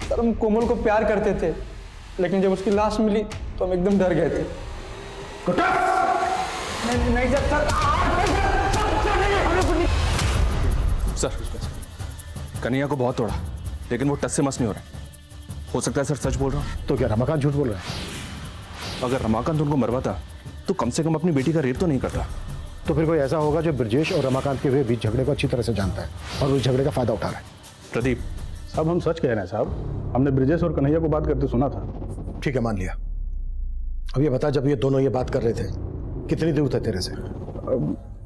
सर। हम कोमल को प्यार करते थे, लेकिन जब उसकी लाश मिली तो हम एकदम डर गए थे। नहीं सर, कन्हैया को बहुत तोड़ा, लेकिन वो टस से मस नहीं हो रहा। हो सकता है सर सच बोल रहा हूँ। तो क्या रमाकांत झूठ बोल रहा है? अगर रमाकांत उनको मरवाता तो कम से कम अपनी बेटी का रेप तो नहीं करता। तो फिर कोई ऐसा होगा जो ब्रजेश और रमाकांत के बीच झगड़े को अच्छी तरह से जानता है और उस झगड़े का फायदा उठा रहा है। प्रदीप साहब, हम सच कह रहे हैं साहब, हमने ब्रजेश और कन्हैया को बात करते सुना था। ठीक है, मान लिया। अब ये बता, जब ये दोनों ये बात कर रहे थे कितनी दूर थे तेरे से?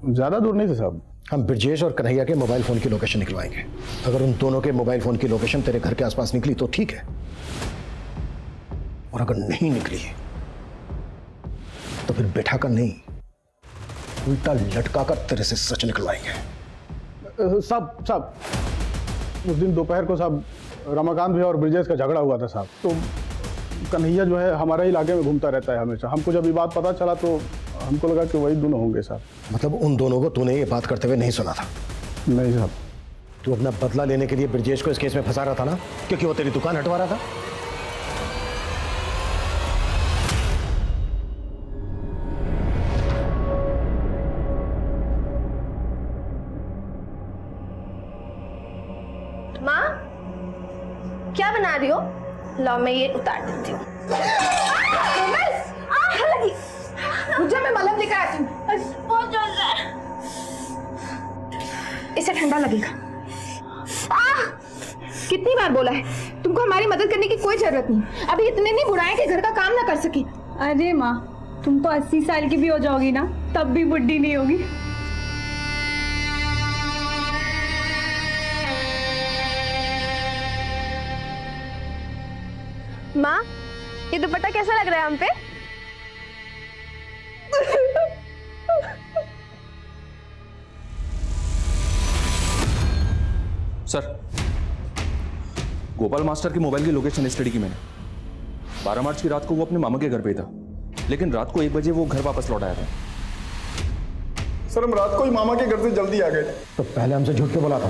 ज्यादा दूर नहीं थे साहब। हम ब्रजेश और कन्हैया के मोबाइल फोन की लोकेशन निकलवाएंगे। अगर उन दोनों के मोबाइल फोन की लोकेशन तेरे घर के आसपास निकली तो ठीक है, और अगर नहीं निकली तो फिर बैठा कर नहीं, उल्टा लटका कर तेरे से सच निकलवाएंगे। साहब उस दिन दोपहर को साहब रमाकांत भैया और ब्रिजेश का झगड़ा हुआ था साहब। तो कन्हैया जो है हमारे इलाके में घूमता रहता है हमेशा। हमको जब ये बात पता चला तो हमको लगा कि वही दोनों होंगे साहब। मतलब उन दोनों को तूने ये बात करते हुए नहीं सुना था? नहीं साहब। तू अपना बदला लेने के लिए ब्रिजेश को इस केस में फंसा रहा था ना, क्योंकि वो तेरी दुकान हटवा रहा था। माँ क्या बना रही हो? लो मैं ये उतार देती हूँ। लगी मुझे, मैं मलहम लेकर आती हूँ। बहुत जल रहा है, इसे ठंडा लगेगा। कितनी बार बोला है तुमको हमारी मदद करने की कोई जरूरत नहीं। अभी इतने नहीं बुढ़ाए कि घर का काम ना कर सके। अरे माँ, तुम तो 80 साल की भी हो जाओगी ना, तब भी बुढ़ी नहीं होगी। माँ ये दुपट्टा कैसा लग रहा है हम पे? सर, गोपाल मास्टर की मोबाइल की लोकेशन स्टडी की मैंने। 12 मार्च की रात को वो अपने मामा के घर पे था, लेकिन रात को 1 बजे वो घर वापस लौट आया था। सर हम रात को ही मामा के घर से जल्दी आ गए थे। तो पहले हमसे झूठ क्यों बोला था?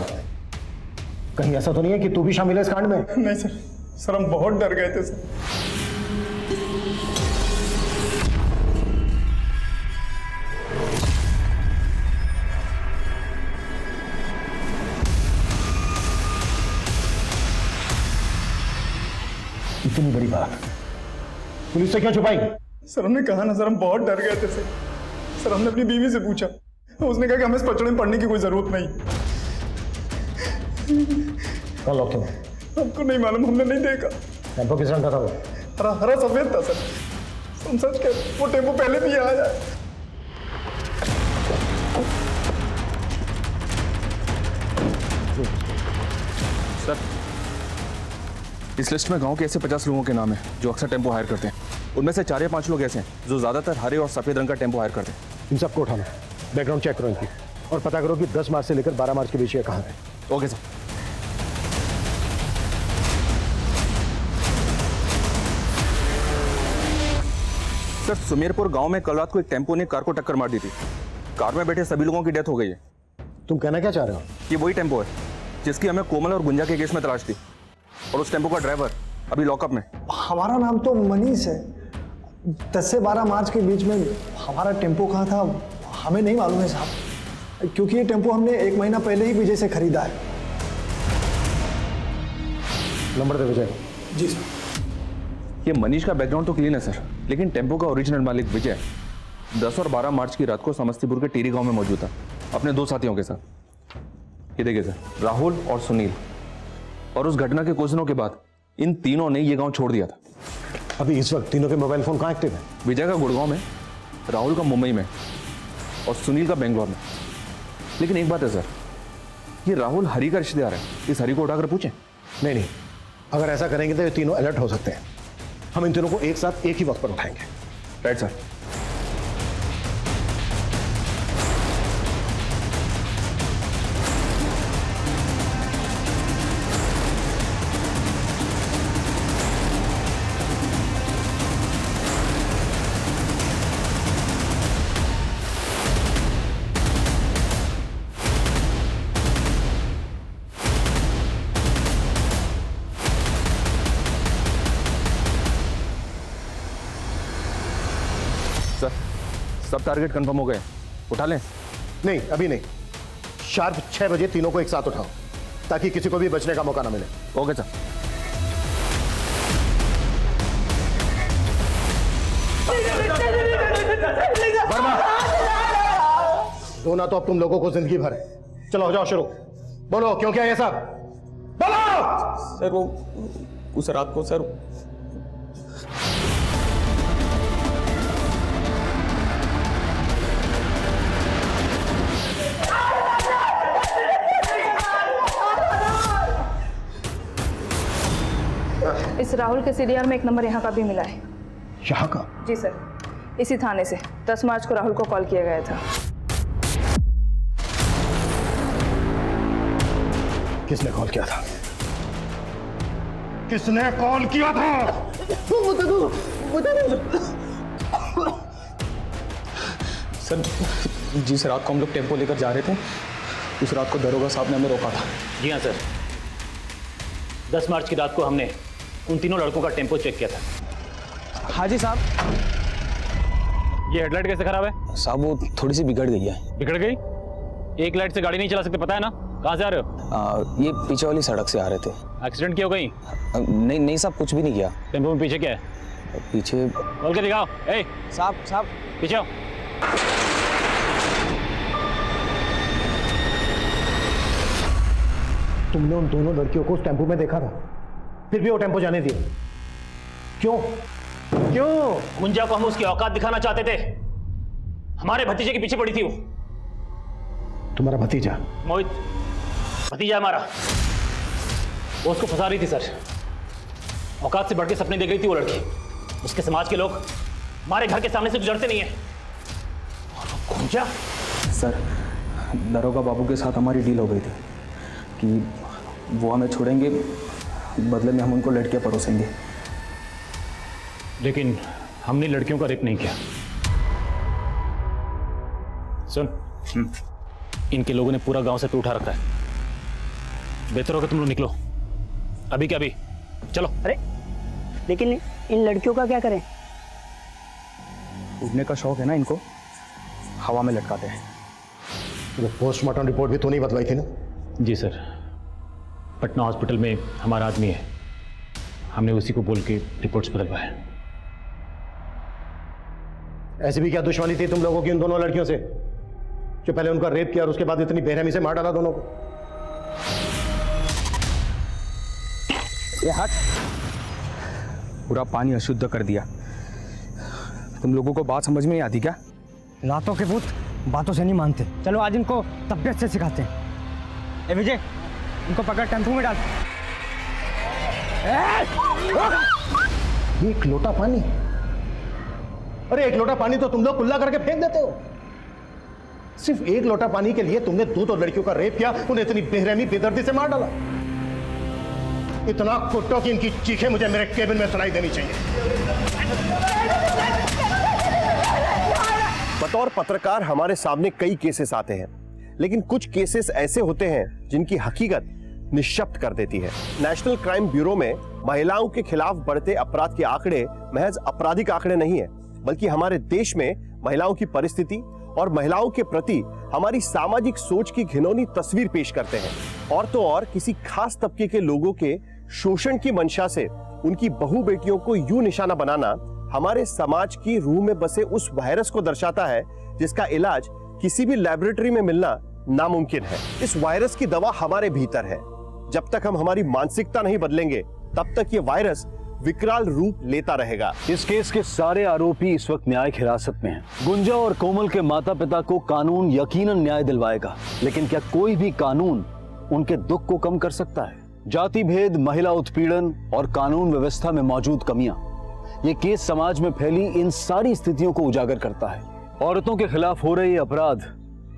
कहीं ऐसा तो नहीं है कि तू भी शामिल है इस कांड में? नहीं सर हम बहुत डर गए थे सर। इतनी बड़ी बात पुलिस से क्यों छुपाई? सर हमने कहा ना सर, हम बहुत डर गए थे सर। सर हमने अपनी बीवी से पूछा, उसने कहा कि हमें इस पचड़े में पड़ने की कोई जरूरत नहीं। कल लॉक क्यों? हमको नहीं मालूम, हमने नहीं देखा। टेम्पो किस रंग का था वो? हरा सफेद था सर। हम सच कह, वो टेम्पो पहले भी आया। सर इस लिस्ट में गांव के ऐसे 50 लोगों के नाम हैं जो अक्सर टेम्पो हायर करते हैं। उनमें से 4 या 5 लोग ऐसे हैं जो ज्यादातर हरे और सफेद रंग का टेम्पो हायर करते हैं। इन सबको उठाना, बैकग्राउंड चेक करो इनकी, और पता करो कि 10 मार्च से लेकर 12 मार्च के बीच ये कहाँ है। Okay sir. सर सुमेरपुर गांव में कल रात को एक टेम्पो ने कार को टक्कर मार दी थी। कार में बैठे सभी लोगों की डेथ हो गई है। तुम कहना क्या चाह रहे हो? ये वही टेम्पो है जिसकी हमें कोमल और गुंजा के केस में तलाश थी, और उस टेम्पो का ड्राइवर अभी लॉकअप में। हमारा नाम तो मनीष है। 10 से 12 मार्च के बीच में हमारा टेम्पो कहाँ था हमें नहीं मालूम है साहब, क्योंकि ये टेम्पो हमने 1 महीना पहले ही विजय से खरीदा है। नंबर दे विजय। जी सर। ये मनीष का बैकग्राउंड तो क्लीन है सर, लेकिन टेम्पो का ओरिजिनल मालिक विजय 10 और 12 मार्च की रात को समस्तीपुर के टीरी गांव में मौजूद था अपने 2 साथियों के साथ। ये देखिए सर, राहुल और सुनील। और उस घटना के कुछ दिनों के बाद इन तीनों ने ये गांव छोड़ दिया था। अभी इस वक्त तीनों के मोबाइल फोन कहाँ एक्टिव है? विजय का गुड़गांव में, राहुल का मुंबई में और सुनील का बेंगलोर में। लेकिन एक बात है सर, ये राहुल हरी का रिश्तेदार है। इस हरी को उठाकर पूछें। नहीं, अगर ऐसा करेंगे तो ये तीनों अलर्ट हो सकते हैं। हम इन तीनों को एक साथ एक ही वक्त पर उठाएंगे। Right sir. सब टारगेट कंफर्म हो गए, उठा लें? नहीं अभी नहीं, शार्प 6 बजे तीनों को एक साथ उठाओ ताकि किसी को भी बचने का मौका ना मिले। Okay sir. वर्मा, रोना तो अब तुम लोगों को जिंदगी भर है। चलो हो जाओ शुरू। बोलो क्यों क्या ये सब? बोलो। सर वो उस रात को सर इस राहुल के सीडीआर में एक नंबर यहाँ का भी मिला है। यहाँ का? जी सर। इसी थाने से 10 मार्च को राहुल को कॉल किया गया था। किसने कॉल किया था? किसने कॉल किया था? सर जिस रात को हम लोग टेम्पो लेकर जा रहे थे उस रात को दरोगा साहब ने हमें रोका था। जी हाँ सर, 10 मार्च की रात को हमने उन तीनों लड़कों का टेम्पो चेक किया था। हाँ जी साहब। ये हेडलाइट कैसे खराब है? साहब वो थोड़ी सी बिगड़ गई है। बिगड़ गई? एक लाइट से गाड़ी नहीं चला सकते, पता है ना? कहाँ से आ रहे हो? ये पीछे वाली सड़क से आ रहे थे। एक्सीडेंट किया हो कहीं? नहीं साहब, कुछ भी नहीं किया। टेम्पो में पीछे क्या है? पीछे खोल के दिखाओ। ए साहब पीछे आओ। तुमने उन दोनों लड़कियों को उस टेम्पो में देखा था, फिर भी वो टेम्पो जाने दिया क्यों? क्यों? गुंजा को हम उसकी औकात दिखाना चाहते थे। हमारे भतीजे के पीछे पड़ी थी वो। तुम्हारा भतीजा? मोहित भतीजा हमारा। वो उसको फंसा रही थी सर। औकात से बढ़ के सपने देख रही थी वो लड़की। उसके समाज के लोग हमारे घर के सामने से गुजरते नहीं है। और वो गुंजा? सर दरोगा बाबू के साथ हमारी डील हो गई थी कि वो हमें छोड़ेंगे, बदले में हम उनको लड़कियां परोसेंगे। लेकिन हमने लड़कियों का रेप नहीं किया। सुन, इनके लोगों ने पूरा गांव से उठा रखा है। बेहतर होगा तुम लोग निकलो अभी क्या अभी। चलो। अरे लेकिन इन लड़कियों का क्या करें? उड़ने का शौक है ना इनको, हवा में लटकाते हैं। तो पोस्टमार्टम रिपोर्ट भी तो नहीं बदलाई थी ना? जी सर, पटना हॉस्पिटल में हमारा आदमी है, हमने उसी को बोल के रिपोर्ट्स बदलवाए। ऐसी भी क्या दुश्मनी थी तुम लोगों की उन दोनों लड़कियों से जो पहले उनका रेप किया और उसके बाद इतनी बेरहमी से मार डाला दोनों को? ये हट, पूरा पानी अशुद्ध कर दिया। तुम लोगों को बात समझ में नहीं आती क्या? लातों के भूत बातों से नहीं मानते। चलो आज इनको तबियत से सिखाते हैं। ए विजय, इनको पकड़ टेम्पो में डाल। एक लोटा पानी? अरे एक लोटा पानी तो तुम लोग कुल्ला करके फेंक देते हो। सिर्फ एक लोटा पानी के लिए तुमने दो लड़कियों का रेप किया, उन्हें इतनी बेरहमी बेदर्दी से मार डाला। इतना कुट्टो कि इनकी चीखें मुझे मेरे केबिन में सुनाई देनी चाहिए। बतौर पत्रकार हमारे सामने कई केसेस आते हैं, लेकिन कुछ केसेस ऐसे होते हैं जिनकी हकीकत निश्शब्द कर देती है। नेशनल क्राइम ब्यूरो में महिलाओं के खिलाफ बढ़ते अपराध के आंकड़े महज आपराधिक आंकड़े नहीं है, बल्कि हमारे देश में महिलाओं की परिस्थिति और महिलाओं के प्रति हमारी सामाजिक सोच की घिनौनी तस्वीर पेश करते हैं। और तो और किसी खास तबके के लोगों के शोषण की मंशा से उनकी बहू बेटियों को यूं निशाना बनाना हमारे समाज की रूह में बसे उस वायरस को दर्शाता है जिसका इलाज किसी भी लैबोरेटरी में मिलना नामुमकिन है। इस वायरस की दवा हमारे भीतर है। जब तक हम हमारी मानसिकता नहीं बदलेंगे तब तक ये वायरस विकराल रूप लेता रहेगा। इस केस के सारे आरोपी इस वक्त न्यायिक हिरासत में हैं। गुंजा और कोमल के माता पिता को कानून यकीनन न्याय दिलवाएगा, लेकिन क्या कोई भी कानून उनके दुख को कम कर सकता है? जाति भेद, महिला उत्पीड़न और कानून व्यवस्था में मौजूद कमियां, ये केस समाज में फैली इन सारी स्थितियों को उजागर करता है। औरतों के खिलाफ हो रहे अपराध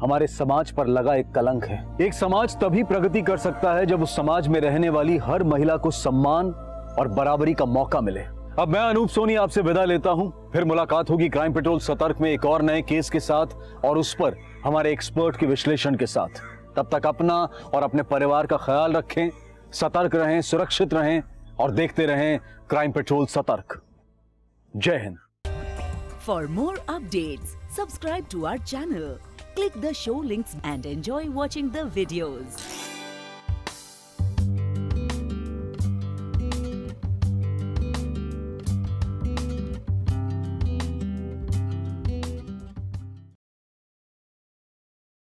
हमारे समाज पर लगा एक कलंक है। एक समाज तभी प्रगति कर सकता है जब उस समाज में रहने वाली हर महिला को सम्मान और बराबरी का मौका मिले। अब मैं अनूप सोनी आपसे विदा लेता हूं। फिर मुलाकात होगी क्राइम पेट्रोल सतर्क में एक और नए केस के साथ और उस पर हमारे एक्सपर्ट के विश्लेषण के साथ। तब तक अपना और अपने परिवार का ख्याल रखें, सतर्क रहें, सुरक्षित रहें और देखते रहें क्राइम पेट्रोल सतर्क। जय Hind. For more updates, subscribe to our channel, click the show links and enjoy watching the videos.